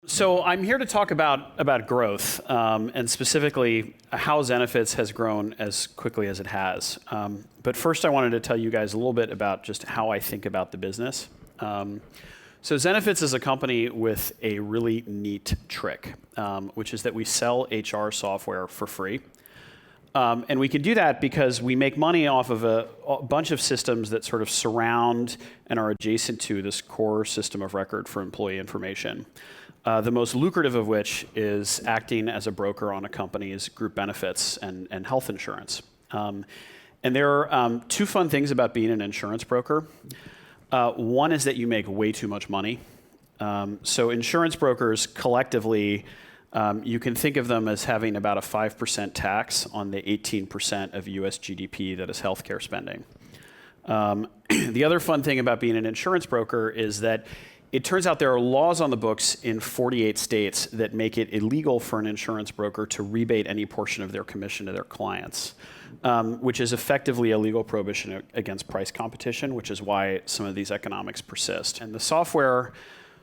So I'm here to talk about growth, and specifically how Zenefits has grown as quickly as it has. But first I wanted to tell you guys a little bit about just how I think about the business. So Zenefits is a company with a really neat trick, which is that we sell HR software for free. And we can do that because we make money off of a bunch of systems that sort of surround and are adjacent to this core system of record for employee information. The most lucrative of which is acting as a broker on a company's group benefits and health insurance. And there are two fun things about being an insurance broker. One is that you make way too much money. So insurance brokers collectively, you can think of them as having about a 5% tax on the 18% of US GDP that is healthcare spending. The other fun thing about being an insurance broker is that it turns out there are laws on the books in 48 states that make it illegal for an insurance broker to rebate any portion of their commission to their clients, which is effectively a legal prohibition against price competition, which is why some of these economics persist. And the software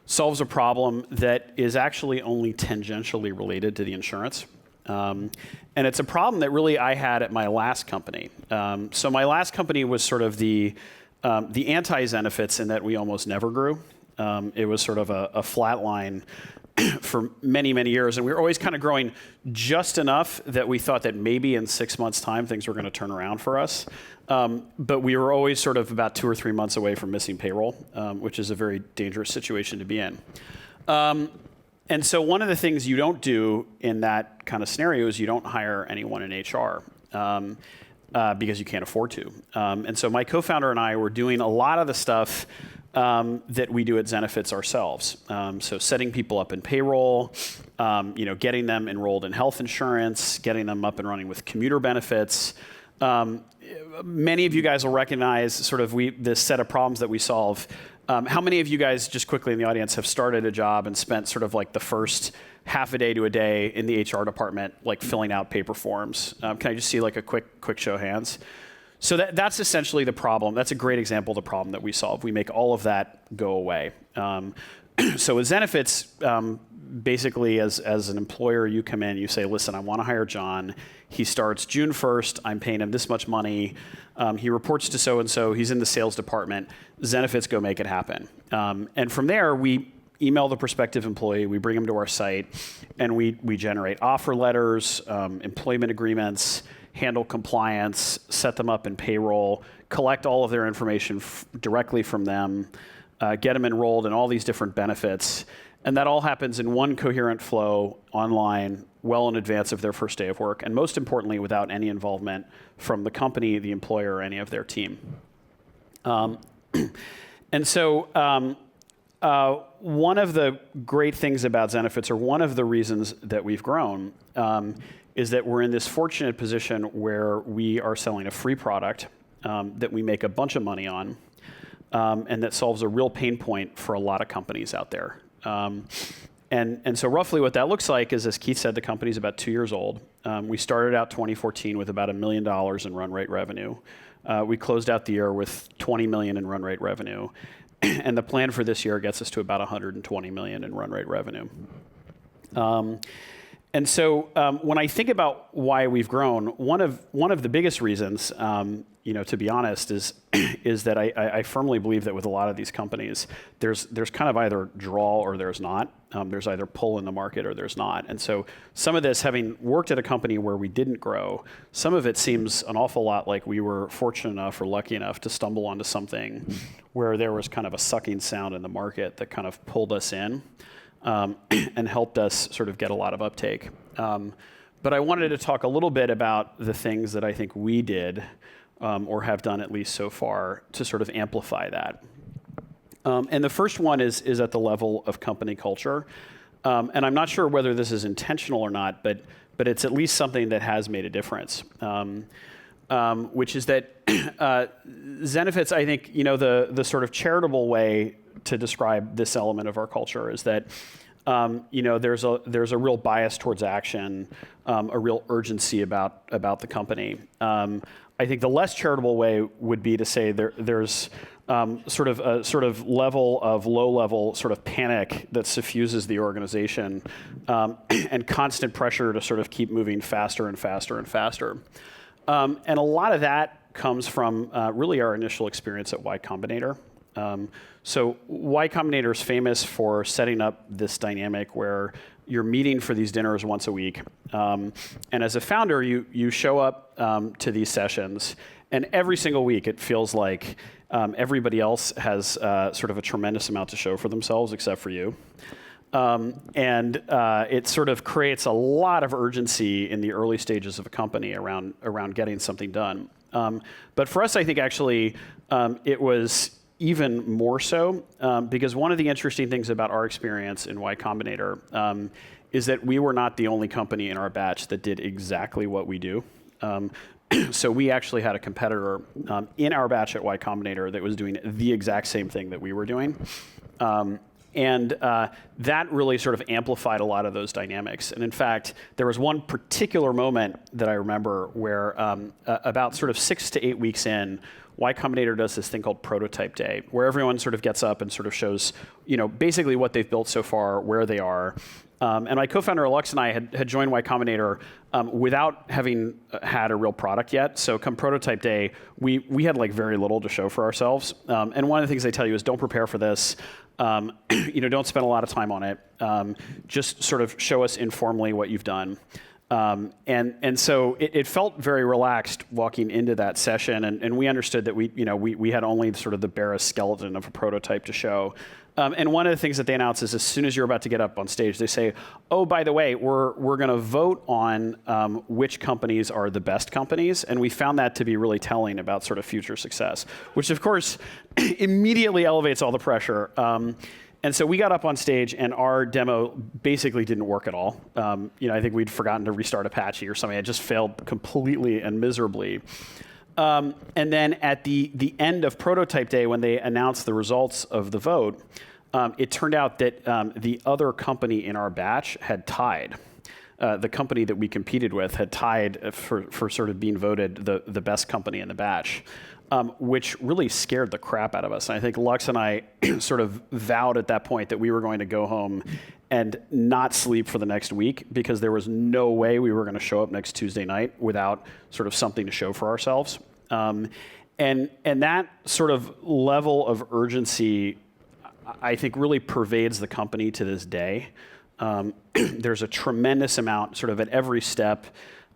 solves a problem that is actually only tangentially related to the insurance. And it's a problem that really I had at my last company. So my last company was sort of the anti-Zenefits in that we almost never grew. It was sort of a flat line for many, many years. And we were always kind of growing just enough that we thought that maybe in 6 months' time, things were going to turn around for us. But we were always sort of about 2 or 3 months away from missing payroll, which is a very dangerous situation to be in. And so one of the things you don't do in that kind of scenario is you don't hire anyone in HR. Because you can't afford to. And so my co-founder and I were doing a lot of the stuff that we do at Zenefits ourselves. So setting people up in payroll, getting them enrolled in health insurance, getting them up and running with commuter benefits. Many of you guys will recognize sort of this set of problems that we solve. How many of you guys, just quickly in the audience, have started a job and spent sort of like the first half a day to a day in the HR department, like filling out paper forms? Can I just see like a quick show of hands? So that's essentially the problem. That's a great example of the problem that we solve. We make all of that go away. So with Zenefits, basically as an employer, you come in, you say, listen, I want to hire John. He starts June 1st. I'm paying him this much money. He reports to so-and-so. He's in the sales department. Zenefits go make it happen. And from there, we email the prospective employee, we bring them to our site, and we generate offer letters, employment agreements, handle compliance, set them up in payroll, collect all of their information directly from them, get them enrolled in all these different benefits. And that all happens in one coherent flow online, well in advance of their first day of work, and most importantly, without any involvement from the company, the employer, or any of their team. And so one of the great things about Zenefits, or one of the reasons that we've grown, is that we're in this fortunate position where we are selling a free product that we make a bunch of money on, and that solves a real pain point for a lot of companies out there. And so roughly what that looks like is, as Keith said, the company's about 2 years old. We started out 2014 with about $1 million in run rate revenue. We closed out the year with $20 million in run rate revenue. And the plan for this year gets us to about $120 million in run rate revenue. And so when I think about why we've grown, one of the biggest reasons, to be honest, is that I firmly believe that with a lot of these companies, there's kind of either draw or there's not. There's either pull in the market or there's not. And so some of this, having worked at a company where we didn't grow, some of it seems an awful lot like we were fortunate enough or lucky enough to stumble onto something where there was kind of a sucking sound in the market that kind of pulled us in. And helped us sort of get a lot of uptake. But I wanted to talk a little bit about the things that I think we did, or have done at least so far, to sort of amplify that. And the first one is at the level of company culture. And I'm not sure whether this is intentional or not, but it's at least something that has made a difference. Which is that Zenefits, I think, the sort of charitable way to describe this element of our culture is that there's a real bias towards action, a real urgency about the company. I think the less charitable way would be to say there's sort of level of low-level sort of panic that suffuses the organization, and constant pressure to sort of keep moving faster and faster and faster. And a lot of that comes from really our initial experience at Y Combinator. So Y Combinator is famous for setting up this dynamic where you're meeting for these dinners once a week. And as a founder, you show up to these sessions, and every single week it feels like everybody else has sort of a tremendous amount to show for themselves except for you. And it sort of creates a lot of urgency in the early stages of a company around getting something done. But for us, I think actually it was even more so because one of the interesting things about our experience in Y Combinator is that we were not the only company in our batch that did exactly what we do. So we actually had a competitor in our batch at Y Combinator that was doing the exact same thing that we were doing. And that really sort of amplified a lot of those dynamics. And in fact, there was one particular moment that I remember where about sort of 6 to 8 weeks in, Y Combinator does this thing called Prototype Day, where everyone sort of gets up and sort of shows, basically what they've built so far, where they are. And my co-founder Alex and I had joined Y Combinator without having had a real product yet. So come Prototype Day, we had like very little to show for ourselves. And one of the things they tell you is don't prepare for this. Don't spend a lot of time on it. Just sort of show us informally what you've done. And so it felt very relaxed walking into that session, and we understood that we had only sort of the barest skeleton of a prototype to show. And one of the things that they announce is as soon as you're about to get up on stage, they say, oh, by the way, we're going to vote on which companies are the best companies, and we found that to be really telling about sort of future success, which of course immediately elevates all the pressure. And so we got up on stage, and our demo basically didn't work at all. I think we'd forgotten to restart Apache or something. It just failed completely and miserably. And then at the end of Prototype Day, when they announced the results of the vote, it turned out that the other company in our batch had tied. The company that we competed with had tied for sort of being voted the best company in the batch. Which really scared the crap out of us. And I think Lux and I sort of vowed at that point that we were going to go home and not sleep for the next week because there was no way we were going to show up next Tuesday night without sort of something to show for ourselves. And that sort of level of urgency, I think, really pervades the company to this day. There's a tremendous amount, sort of at every step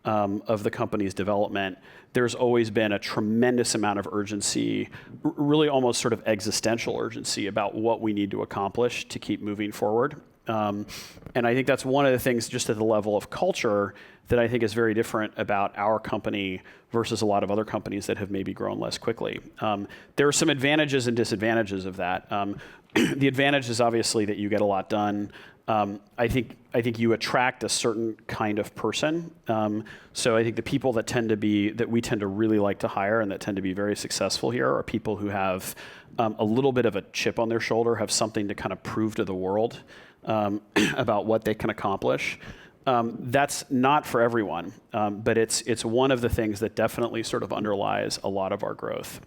of the company's development, there's always been a tremendous amount of urgency, really almost sort of existential urgency about what we need to accomplish to keep moving forward. And I think that's one of the things just at the level of culture that I think is very different about our company versus a lot of other companies that have maybe grown less quickly. There are some advantages and disadvantages of that. The advantage is obviously that you get a lot done. I think you attract a certain kind of person. So I think the people that we tend to really like to hire and that tend to be very successful here are people who have a little bit of a chip on their shoulder, have something to kind of prove to the world about what they can accomplish. That's not for everyone, but it's one of the things that definitely sort of underlies a lot of our growth.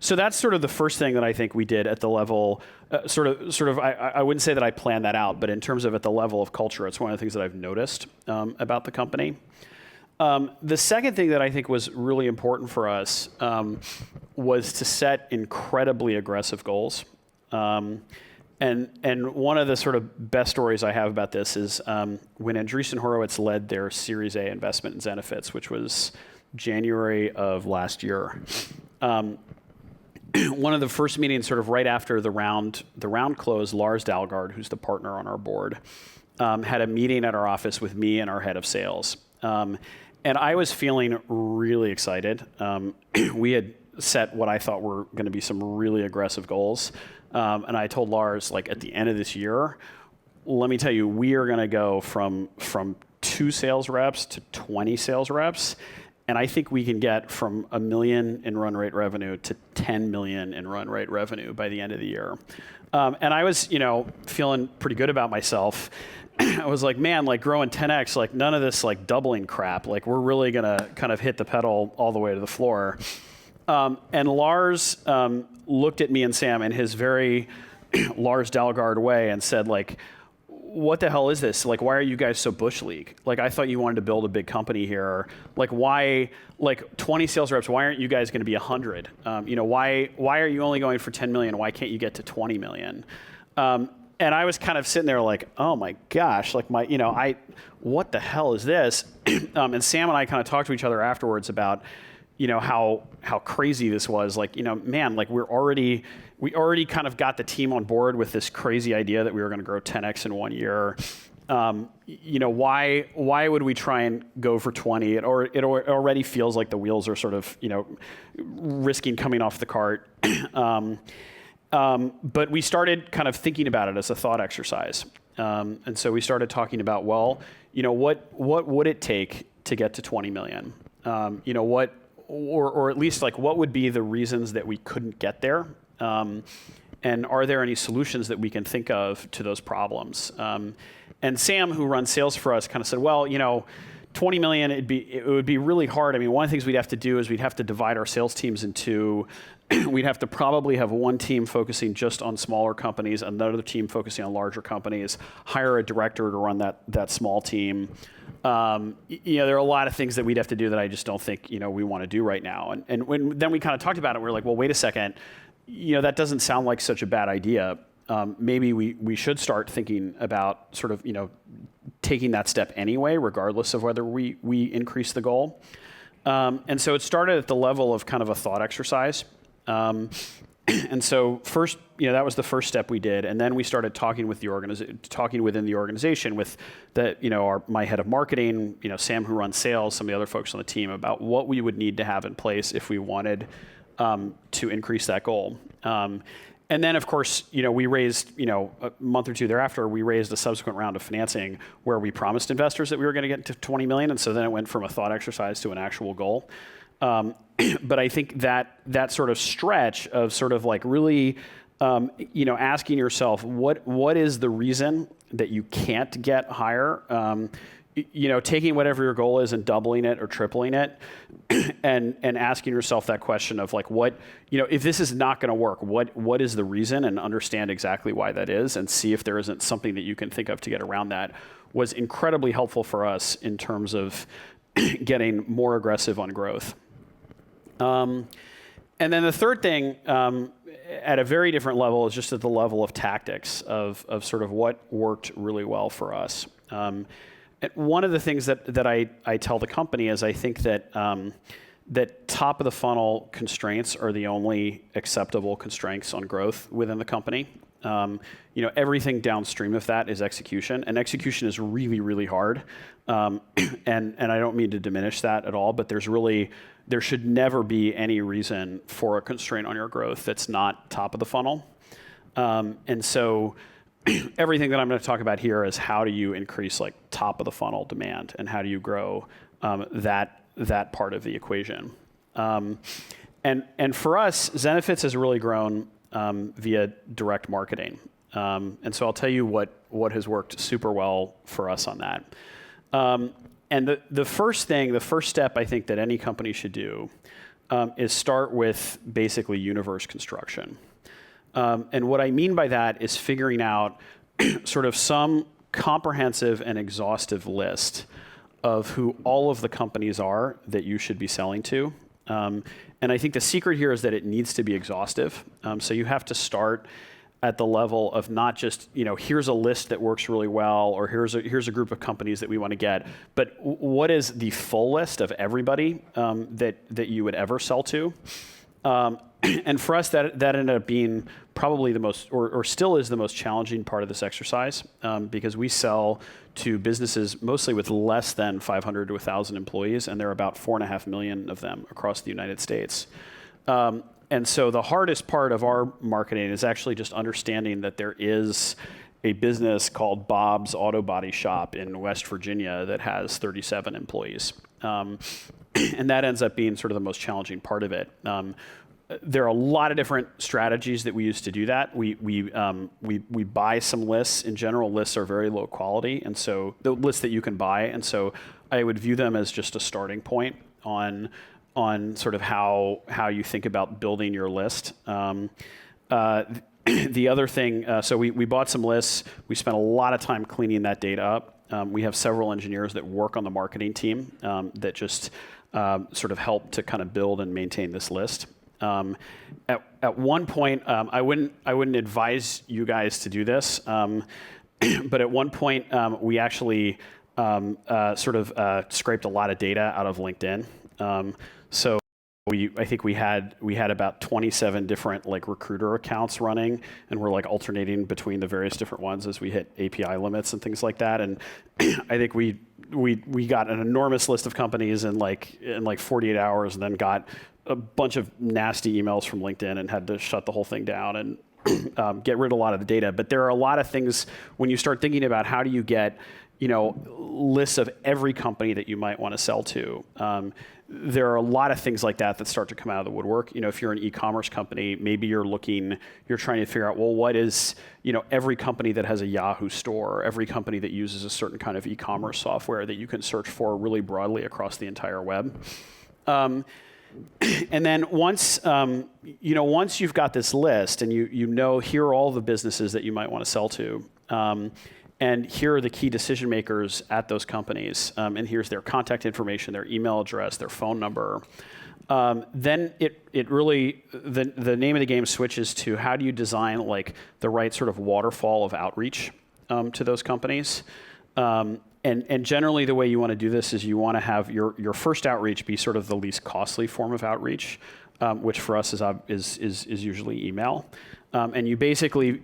So that's sort of the first thing that I think we did at the level, I wouldn't say that I planned that out, but in terms of at the level of culture, it's one of the things that I've noticed about the company. The second thing that I think was really important for us was to set incredibly aggressive goals. And one of the sort of best stories I have about this is when Andreessen Horowitz led their Series A investment in Zenefits, which was January of last year. One of the first meetings, sort of right after the round closed, Lars Dalgaard, who's the partner on our board, had a meeting at our office with me and our head of sales. And I was feeling really excited. We had set what I thought were going to be some really aggressive goals. And I told Lars, like, at the end of this year, let me tell you, we are going to go from 2 sales reps to 20 sales reps. And I think we can get from $1 million in run rate revenue to $10 million in run rate revenue by the end of the year. And I was, feeling pretty good about myself. I was like, man, like growing 10x, like none of this like doubling crap. Like we're really going to kind of hit the pedal all the way to the floor. And Lars looked at me and Sam in his very Lars Dalgaard way and said, like, what the hell is this? Like, why are you guys so Bush League? Like, I thought you wanted to build a big company here. Like, why, like 20 sales reps, why aren't you guys going to be 100? Why are you only going for 10 million? Why can't you get to 20 million? And I was kind of sitting there like, oh my gosh, like what the hell is this? And Sam and I kind of talked to each other afterwards about, how crazy this was. Like, man, like we already kind of got the team on board with this crazy idea that we were going to grow 10x in 1 year. Why would we try and go for 20? It already feels like the wheels are sort of, risking coming off the cart. But we started kind of thinking about it as a thought exercise. And so we started talking about, well, what would it take to get to 20 million? Or at least like what would be the reasons that we couldn't get there? And are there any solutions that we can think of to those problems? And Sam, who runs sales for us, kind of said, well, 20 million, it would be really hard. I mean, one of the things we'd have to do is we'd have to divide our sales teams in two. We'd have to probably have one team focusing just on smaller companies, another team focusing on larger companies, hire a director to run that small team. There are a lot of things that we'd have to do that I just don't think, we want to do right now. And then we kind of talked about it, we were like, well, wait a second, that doesn't sound like such a bad idea. Maybe we should start thinking about sort of, taking that step anyway, regardless of whether we increase the goal. And so it started at the level of kind of a thought exercise. And so first, that was the first step we did, and then we started talking with talking within the organization with my head of marketing, Sam, who runs sales, some of the other folks on the team, about what we would need to have in place if we wanted to increase that goal. And then, of course, we raised, a month or two thereafter, we raised a subsequent round of financing where we promised investors that we were going to get to 20 million, and so then it went from a thought exercise to an actual goal. But I think that sort of stretch of sort of like really, asking yourself what is the reason that you can't get higher, taking whatever your goal is and doubling it or tripling it, and asking yourself that question of like if this is not going to work, what is the reason, and understand exactly why that is, and see if there isn't something that you can think of to get around that, was incredibly helpful for us in terms of getting more aggressive on growth. And then the third thing, at a very different level, is just at the level of tactics of sort of what worked really well for us. One of the things that I tell the company is I think that that top of the funnel constraints are the only acceptable constraints on growth within the company. Everything downstream of that is execution, and execution is really, really hard. And I don't mean to diminish that at all, but there should never be any reason for a constraint on your growth that's not top of the funnel. And so everything that I'm going to talk about here is how do you increase like top of the funnel demand, and how do you grow that part of the equation. And for us, Zenefits has really grown via direct marketing. And so I'll tell you what has worked super well for us on that. And the first step I think that any company should do is start with basically universe construction. And what I mean by that is figuring out sort of some comprehensive and exhaustive list of who all of the companies are that you should be selling to. And I think the secret here is that it needs to be exhaustive. So you have to start at the level of not just, here's a list that works really well, or here's a group of companies that we want to get, but what is the full list of everybody that you would ever sell to? And for us, that ended up being probably the most, or still is the most challenging part of this exercise, because we sell to businesses mostly with less than 500 to 1,000 employees, and there are about 4.5 million of them across the United States. And so the hardest part of our marketing is actually just understanding that there is a business called Bob's Auto Body Shop in West Virginia that has 37 employees. And that ends up being sort of the most challenging part of it. There are a lot of different strategies that we use to do that. We buy some lists. In general, lists are very low quality, and so the lists that you can buy, and so I would view them as just a starting point on sort of how you think about building your list. The other thing, so we bought some lists. We spent a lot of time cleaning that data up. We have several engineers that work on the marketing team that just sort of help to kind of build and maintain this list. At one point, I wouldn't advise you guys to do this, but at one point we actually sort of scraped a lot of data out of LinkedIn. So I think we had about 27 different like recruiter accounts running, and we're like alternating between the various different ones as we hit API limits and things like that. And I think we got an enormous list of companies in like 48 hours, and then got a bunch of nasty emails from LinkedIn and had to shut the whole thing down and get rid of a lot of the data. But there are a lot of things when you start thinking about how do you get lists of every company that you might want to sell to. There are a lot of things like that start to come out of the woodwork. If you're an e-commerce company, maybe you're trying to figure out, well, what is, every company that has a Yahoo store, every company that uses a certain kind of e-commerce software that you can search for really broadly across the entire web. And then once you've got this list and here are all the businesses that you might want to sell to, and here are the key decision makers at those companies, and here's their contact information, their email address, their phone number. Then it really, the name of the game switches to how do you design like the right sort of waterfall of outreach to those companies. And generally the way you want to do this is you want to have your first outreach be sort of the least costly form of outreach, which for us is usually email. And you basically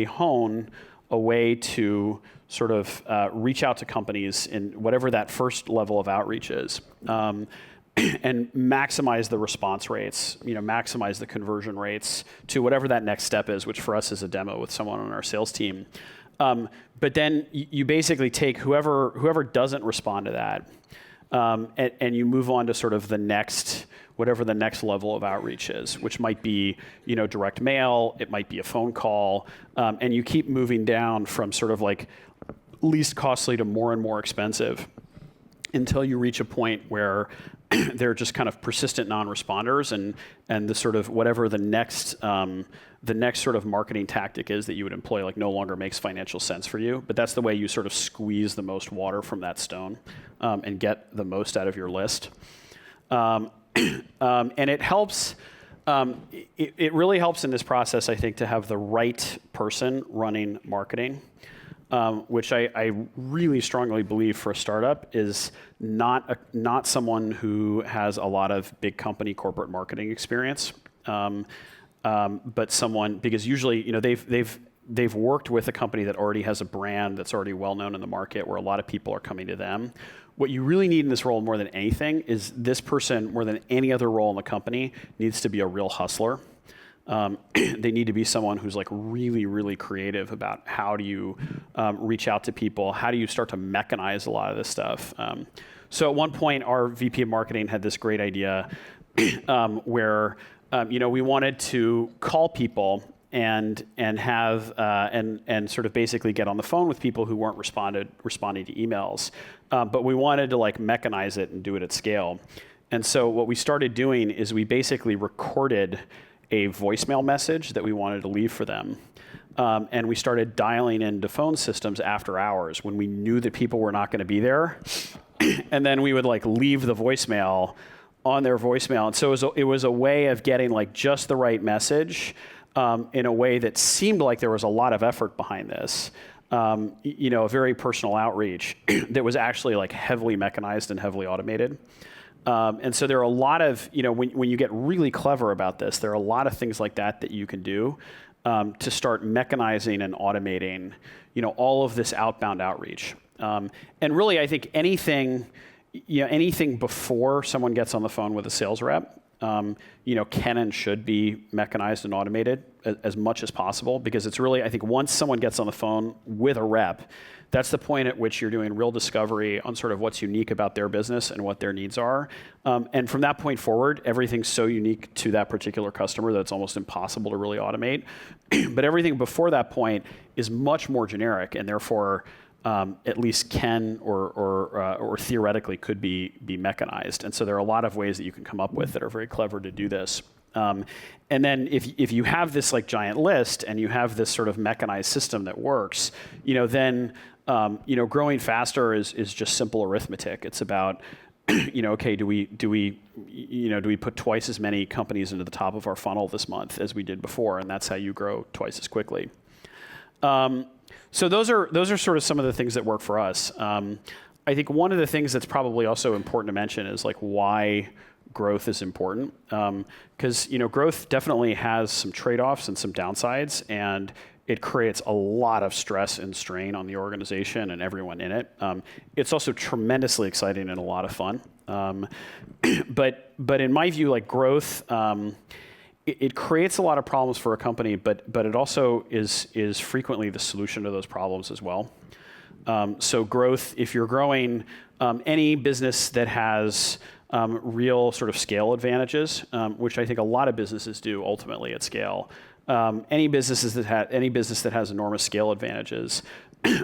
hone a way to sort of reach out to companies in whatever that first level of outreach is, and maximize the response rates, maximize the conversion rates to whatever that next step is, which for us is a demo with someone on our sales team. But then you basically take whoever doesn't respond to that, and you move on to sort of whatever the next level of outreach is, which might be, direct mail, it might be a phone call, and you keep moving down from sort of like least costly to more and more expensive until you reach a point where they're just kind of persistent non-responders, and the sort of whatever the next sort of marketing tactic is that you would employ like no longer makes financial sense for you. But that's the way you sort of squeeze the most water from that stone and get the most out of your list. And it helps. It really helps in this process, I think, to have the right person running marketing, which I really strongly believe for a startup is not someone who has a lot of big company corporate marketing experience, but someone, because usually they've worked with a company that already has a brand that's already well known in the market where a lot of people are coming to them. What you really need in this role more than anything is this person, more than any other role in the company, needs to be a real hustler. They need to be someone who's like really, really creative about how do you reach out to people, how do you start to mechanize a lot of this stuff. So at one point, our VP of marketing had this great idea where we wanted to call people and sort of basically get on the phone with people who weren't responding to emails, but we wanted to like mechanize it and do it at scale. And so what we started doing is we basically recorded a voicemail message that we wanted to leave for them, and we started dialing into phone systems after hours when we knew that people were not going to be there, and then we would like leave the voicemail on their voicemail. And so it was a way of getting like just the right message. In a way that seemed like there was a lot of effort behind this, a very personal outreach that was actually like heavily mechanized and heavily automated. And so there are a lot of, when you get really clever about this, there are a lot of things like that you can do to start mechanizing and automating, all of this outbound outreach. And really, I think anything before someone gets on the phone with a sales rep, can and should be mechanized and automated as much as possible, because it's really, I think once someone gets on the phone with a rep, that's the point at which you're doing real discovery on sort of what's unique about their business and what their needs are. And from that point forward, everything's so unique to that particular customer that it's almost impossible to really automate. But everything before that point is much more generic, and therefore at least can or theoretically could be mechanized. And so there are a lot of ways that you can come up with that are very clever to do this. And then if you have this like giant list and you have this sort of mechanized system that works, then growing faster is just simple arithmetic. It's about okay, do we put twice as many companies into the top of our funnel this month as we did before, and that's how you grow twice as quickly. So those are sort of some of the things that work for us. I think one of the things that's probably also important to mention is like why growth is important, because growth definitely has some trade-offs and some downsides, and it creates a lot of stress and strain on the organization and everyone in it. It's also tremendously exciting and a lot of fun. But in my view, like growth, it creates a lot of problems for a company, but it also is frequently the solution to those problems as well. So growth, if you're growing, any business that has real sort of scale advantages, which I think a lot of businesses do ultimately at scale. Any business that has enormous scale advantages,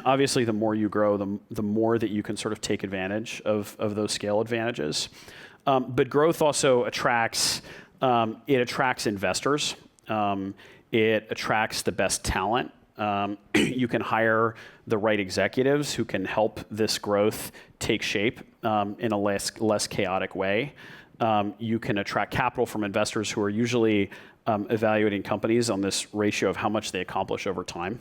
obviously the more you grow, the more that you can sort of take advantage of those scale advantages. But growth also attracts investors. It attracts the best talent. You can hire the right executives who can help this growth take shape in a less chaotic way. You can attract capital from investors who are usually evaluating companies on this ratio of how much they accomplish over time.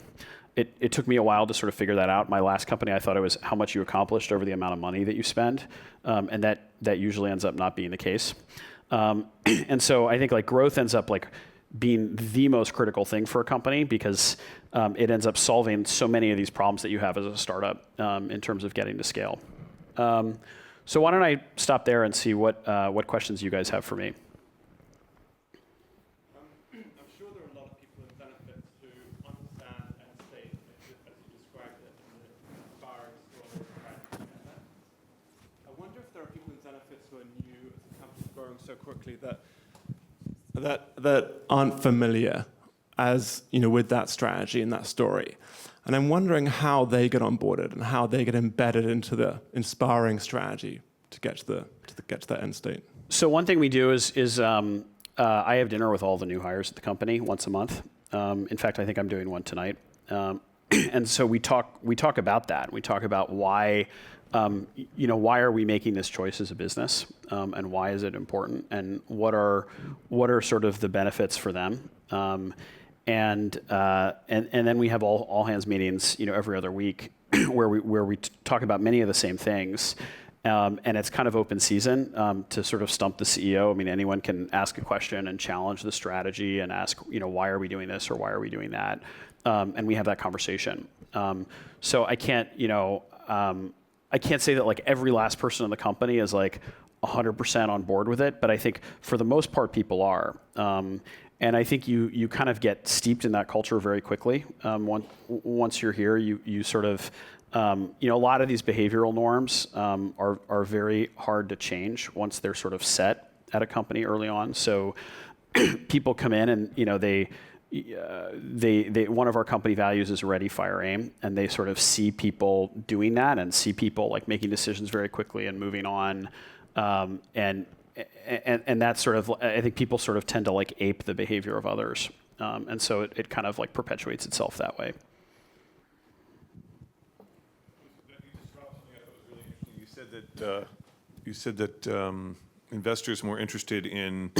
It took me a while to sort of figure that out. My last company, I thought it was how much you accomplished over the amount of money that you spend, and that usually ends up not being the case. And so I think like growth ends up like being the most critical thing for a company because it ends up solving so many of these problems that you have as a startup in terms of getting to scale. So why don't I stop there and see what questions you guys have for me. I'm sure there are a lot of people in benefits who understand and state, as you described it, in the inspiring story of Conrad. I wonder if there are people in benefits who are new as the company's growing so quickly that aren't familiar with that strategy and that story. And I'm wondering how they get onboarded and how they get embedded into the inspiring strategy to get to that end state. So one thing we do is I have dinner with all the new hires at the company once a month. In fact, I think I'm doing one tonight. And so we talk about that. We talk about why are we making this choice as a business, and why is it important, and what are sort of the benefits for them. And then we have all hands meetings, every other week, where we talk about many of the same things, and it's kind of open season to sort of stump the CEO. I mean, anyone can ask a question and challenge the strategy and ask, why are we doing this or why are we doing that, and we have that conversation. So I can't say that like every last person in the company is like 100% on board with it, but I think for the most part people are. And I think you kind of get steeped in that culture very quickly. Once you're here, you sort of, a lot of these behavioral norms are very hard to change once they're sort of set at a company early on. So people come in and, they one of our company values is ready, fire, aim, and they sort of see people doing that and see people like making decisions very quickly and moving on, and that's sort of, I think people sort of tend to like ape the behavior of others, and so it kind of like perpetuates itself that way. You said that investors are more interested in,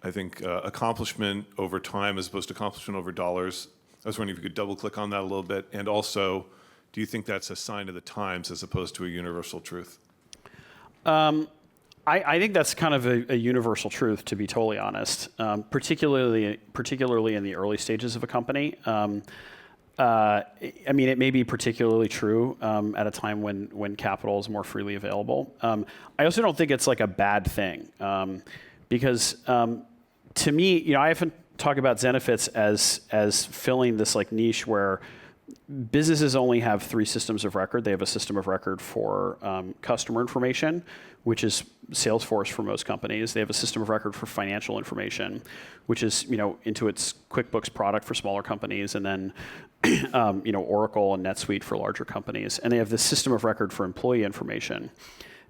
I think, accomplishment over time as opposed to accomplishment over dollars. I was wondering if you could double click on that a little bit. And also, do you think that's a sign of the times as opposed to a universal truth? I think that's kind of a universal truth, to be totally honest, particularly in the early stages of a company. I mean, it may be particularly true at a time when capital is more freely available. I also don't think it's like a bad thing, because to me, I often talk about Zenefits as filling this like niche where businesses only have 3 systems of record. They have a system of record for customer information, which is Salesforce for most companies. They have a system of record for financial information, which is Intuit's QuickBooks product for smaller companies, and then Oracle and NetSuite for larger companies. And they have this system of record for employee information.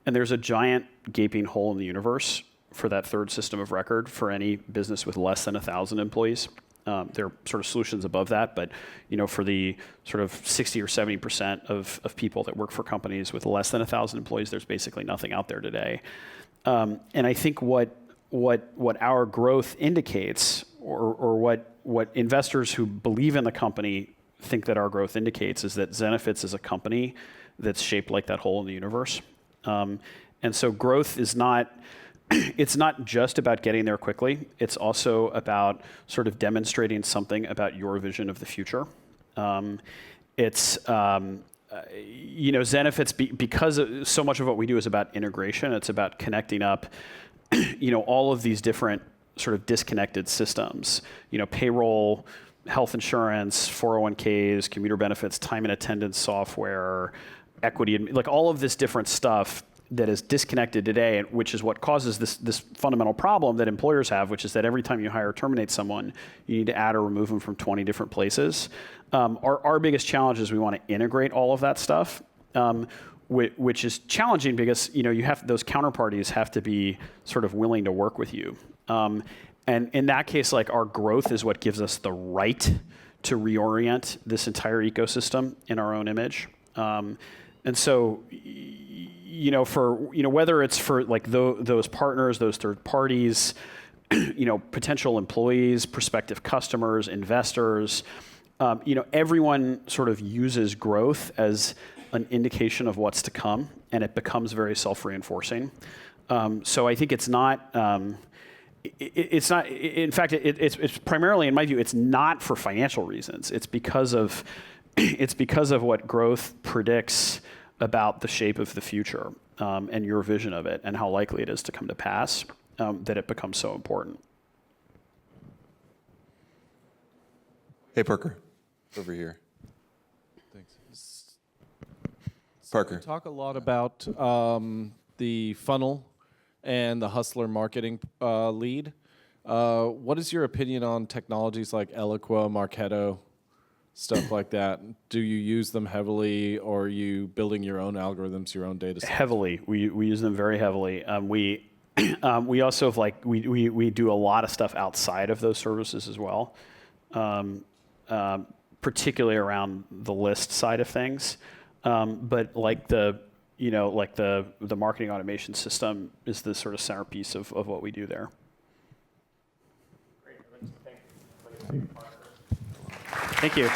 And there's a giant gaping hole in the universe for that third system of record for any business with less than 1,000 employees. There are sort of solutions above that, but for the sort of 60 or 70% of people that work for companies with less than 1,000 employees, there's basically nothing out there today. And I think what our growth indicates, or what investors who believe in the company think that our growth indicates, is that Zenefits is a company that's shaped like that hole in the universe. And so growth is not. It's not just about getting there quickly. It's also about sort of demonstrating something about your vision of the future. Zenefits, because so much of what we do is about integration. It's about connecting up, all of these different sort of disconnected systems. Payroll, health insurance, 401ks, commuter benefits, time and attendance software, equity, like all of this different stuff that is disconnected today, which is what causes this fundamental problem that employers have, which is that every time you hire or terminate someone, you need to add or remove them from 20 different places. Our biggest challenge is we want to integrate all of that stuff, which is challenging because you have those counterparties have to be sort of willing to work with you. And in that case, like our growth is what gives us the right to reorient this entire ecosystem in our own image. And so, whether it's for like those partners, those third parties, potential employees, prospective customers, investors, everyone sort of uses growth as an indication of what's to come, and it becomes very self-reinforcing. So I think it's not. It's not. In fact, it's primarily, in my view, it's not for financial reasons. It's because of what growth predicts about the shape of the future and your vision of it and how likely it is to come to pass that it becomes so important. Hey, Parker, over here. Thanks. Parker. You talk a lot about the funnel and the hustler marketing lead. What is your opinion on technologies like Eloqua, Marketo, stuff like that? Do you use them heavily, or are you building your own algorithms, your own data sets? Heavily. We use them very heavily. We also have we do a lot of stuff outside of those services as well, particularly around the list side of things. But like the marketing automation system is the sort of centerpiece of what we do there. Great. Thank you.